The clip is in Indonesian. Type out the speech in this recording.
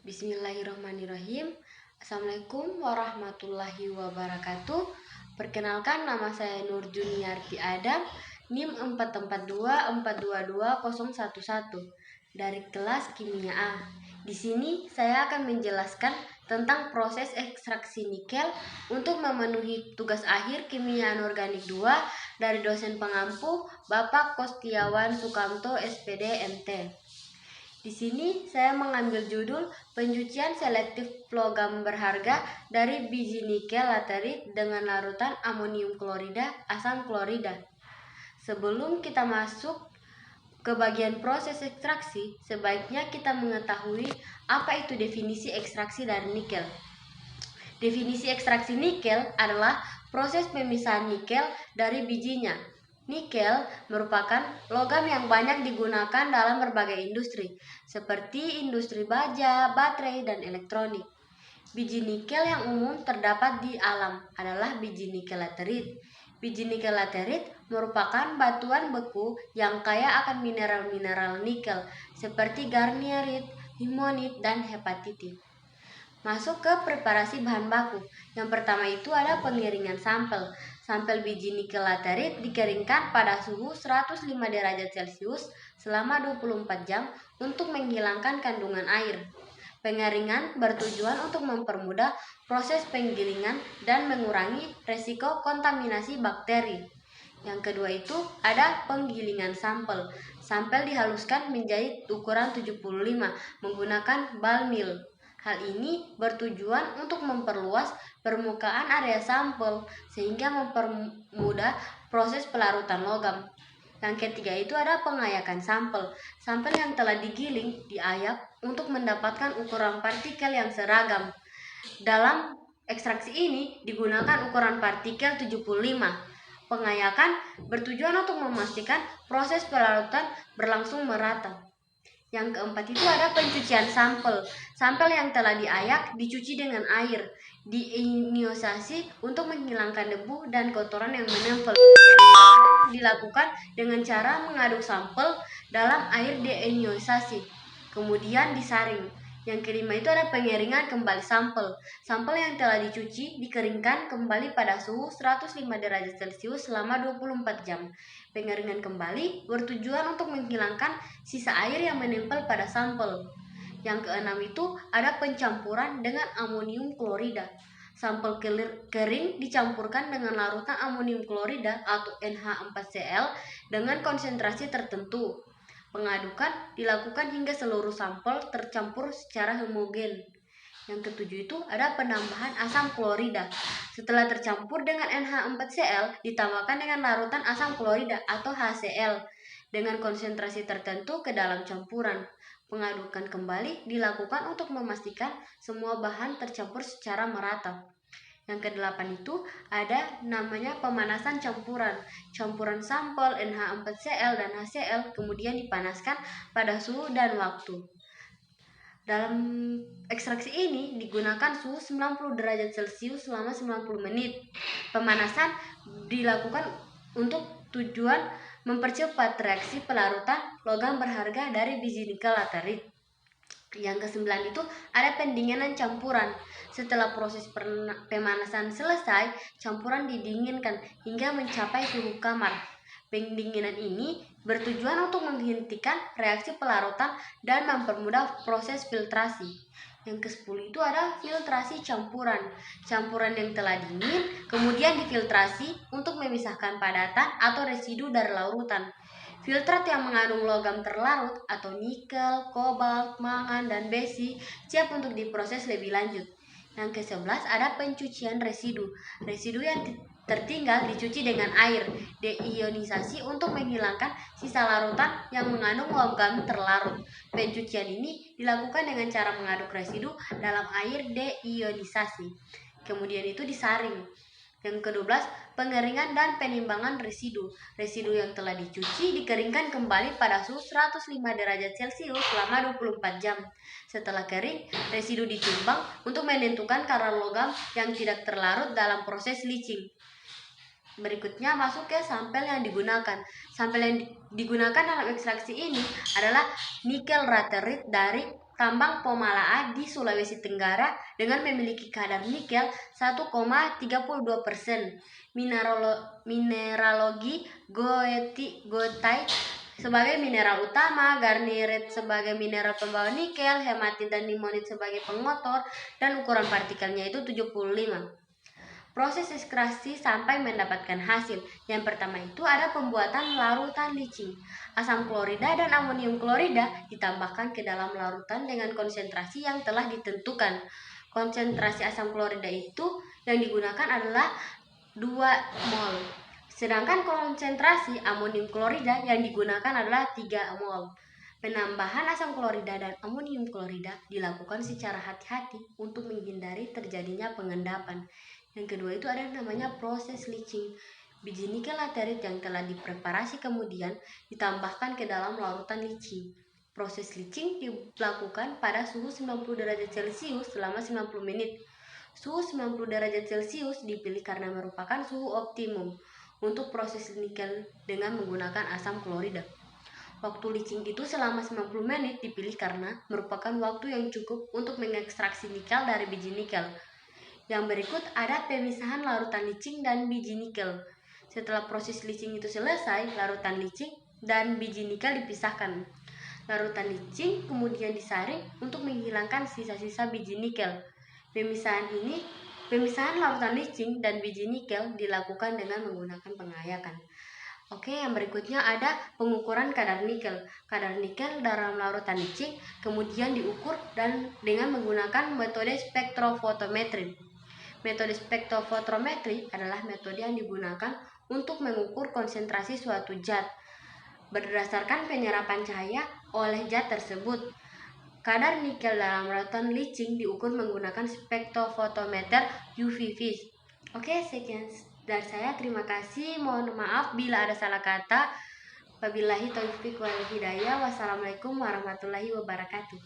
Bismillahirrahmanirrahim. Assalamualaikum warahmatullahi wabarakatuh. Perkenalkan, nama saya Nur Juniarti Adam, NIM 4424222011 dari kelas Kimia A. Di sini saya akan menjelaskan tentang proses ekstraksi nikel untuk memenuhi tugas akhir Kimia Anorganik 2 dari dosen pengampu Bapak Kostiawan Sukamto SPD MT. Di sini saya mengambil judul pencucian selektif logam berharga dari biji nikel laterit dengan larutan amonium klorida asam klorida. Sebelum kita masuk ke bagian proses ekstraksi, sebaiknya kita mengetahui apa itu definisi ekstraksi dari nikel. Definisi ekstraksi nikel adalah proses pemisahan nikel dari bijinya. Nikel merupakan logam yang banyak digunakan dalam berbagai industri, seperti industri baja, baterai, dan elektronik. Biji nikel yang umum terdapat di alam adalah biji nikel laterit. Biji nikel laterit merupakan batuan beku yang kaya akan mineral-mineral nikel, seperti garnierit, limonit, dan hepatitit. Masuk ke preparasi bahan baku. Yang pertama itu ada pengeringan sampel. Sampel biji nikel laterit dikeringkan pada suhu 105 derajat Celcius selama 24 jam untuk menghilangkan kandungan air. Pengeringan bertujuan untuk mempermudah proses penggilingan dan mengurangi resiko kontaminasi bakteri. Yang kedua itu ada penggilingan sampel. Sampel dihaluskan menjadi ukuran 75 menggunakan ball mill. Hal ini bertujuan untuk memperluas permukaan area sampel sehingga mempermudah proses pelarutan logam. Yang ketiga itu ada pengayakan sampel. Sampel yang telah digiling diayak untuk mendapatkan ukuran partikel yang seragam. Dalam ekstraksi ini digunakan ukuran partikel 75. Pengayakan bertujuan untuk memastikan proses pelarutan berlangsung merata. Yang keempat itu ada pencucian sampel. Sampel yang telah diayak dicuci dengan air, diionisasi untuk menghilangkan debu dan kotoran yang menempel. Dilakukan dengan cara mengaduk sampel dalam air deionisasi, kemudian disaring. Yang kelima itu ada pengeringan kembali sampel. Sampel yang telah dicuci dikeringkan kembali pada suhu 105 derajat Celcius selama 24 jam. Pengeringan kembali bertujuan untuk menghilangkan sisa air yang menempel pada sampel. Yang keenam itu ada pencampuran dengan amonium klorida. Sampel kering dicampurkan dengan larutan amonium klorida atau NH4Cl dengan konsentrasi tertentu. Pengadukan dilakukan hingga seluruh sampel tercampur secara homogen. Yang ketujuh itu ada penambahan asam klorida. Setelah tercampur dengan NH4Cl, ditambahkan dengan larutan asam klorida atau HCl dengan konsentrasi tertentu ke dalam campuran. Pengadukan kembali dilakukan untuk memastikan semua bahan tercampur secara merata. Yang kedelapan itu ada namanya pemanasan campuran. Campuran sampel NH4Cl dan HCl kemudian dipanaskan pada suhu dan waktu. Dalam ekstraksi ini digunakan suhu 90 derajat Celcius selama 90 menit. Pemanasan dilakukan untuk tujuan mempercepat reaksi pelarutan logam berharga dari biji nikel laterit. Yang kesembilan itu ada pendinginan campuran. Setelah proses pemanasan selesai, campuran didinginkan hingga mencapai suhu kamar. Pendinginan ini bertujuan untuk menghentikan reaksi pelarutan dan mempermudah proses filtrasi. Yang ke-10 itu ada filtrasi campuran. Campuran yang telah dingin kemudian difiltrasi untuk memisahkan padatan atau residu dari larutan. Filtrat yang mengandung logam terlarut atau nikel, kobalt, mangan, dan besi siap untuk diproses lebih lanjut. Yang ke-11 ada pencucian residu. Residu yang tertinggal dicuci dengan air deionisasi untuk menghilangkan sisa larutan yang mengandung logam terlarut. Pencucian ini dilakukan dengan cara mengaduk residu dalam air deionisasi. Kemudian itu disaring. Yang ke-12, pengeringan dan penimbangan residu. Residu yang telah dicuci dikeringkan kembali pada suhu 105 derajat Celcius selama 24 jam. Setelah kering, residu ditimbang untuk menentukan kadar logam yang tidak terlarut dalam proses leaching. Berikutnya masuk ke sampel yang digunakan. Sampel yang digunakan dalam ekstraksi ini adalah nikel laterit dari tambang Pomalaa di Sulawesi Tenggara dengan memiliki kadar nikel 1,32%. Mineralogi goethite sebagai mineral utama, garnierit sebagai mineral pembawa nikel, hematit dan limonit sebagai pengotor, dan ukuran partikelnya itu 75. Proses ekstraksi sampai mendapatkan hasil. Yang pertama itu ada pembuatan larutan licin. Asam klorida dan amonium klorida ditambahkan ke dalam larutan dengan konsentrasi yang telah ditentukan. Konsentrasi asam klorida itu yang digunakan adalah 2 mol. Sedangkan konsentrasi amonium klorida yang digunakan adalah 3 mol. Penambahan asam klorida dan amonium klorida dilakukan secara hati-hati untuk menghindari terjadinya pengendapan. Yang kedua itu ada namanya proses leaching. Biji nikel laterit yang telah dipreparasi kemudian ditambahkan ke dalam larutan leaching. Proses leaching dilakukan pada suhu 90 derajat Celcius selama 90 menit. Suhu 90 derajat Celcius dipilih karena merupakan suhu optimum untuk proses nikel dengan menggunakan asam klorida. Waktu leaching itu selama 90 menit dipilih karena merupakan waktu yang cukup untuk mengekstraksi nikel dari biji nikel. Yang berikut ada pemisahan larutan leaching dan biji nikel. Setelah proses leaching itu selesai, larutan leaching dan biji nikel dipisahkan. Larutan leaching kemudian disaring untuk menghilangkan sisa-sisa biji nikel. Pemisahan larutan leaching dan biji nikel dilakukan dengan menggunakan pengayakan. Oke, yang berikutnya ada pengukuran kadar nikel. Kadar nikel dalam larutan leaching kemudian diukur dan dengan menggunakan metode spektrofotometri. Metode spektrofotometri adalah metode yang digunakan untuk mengukur konsentrasi suatu zat berdasarkan penyerapan cahaya oleh zat tersebut. Kadar nikel dalam larutan leaching diukur menggunakan spektrofotometer UV vis. Oke, sekian dari saya. Terima kasih. Mohon maaf bila ada salah kata. Wabillahi taufiq wal hidayah. Wassalamualaikum warahmatullahi wabarakatuh.